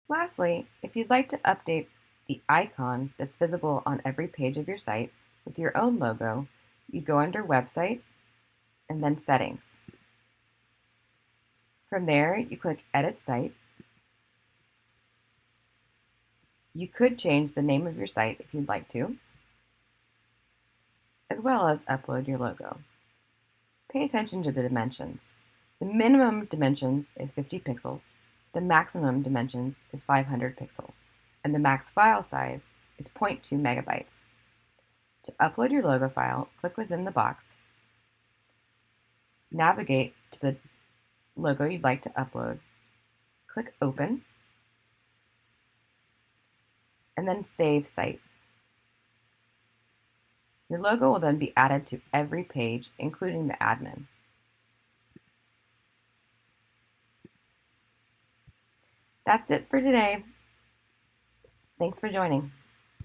Lastly, if you'd like to update the icon that's visible on every page of your site with your own logo, you go under Website and then Settings. From there, you click Edit Site. You could change the name of your site if you'd like to, as well as upload your logo. Pay attention to the dimensions. The minimum dimensions is 50 pixels, the maximum dimensions is 500 pixels, and the max file size is 0.2 megabytes. To upload your logo file, click within the box, navigate to the logo you'd like to upload, click Open, and then Save Site. Your logo will then be added to every page, including the admin. That's it for today. Thanks for joining.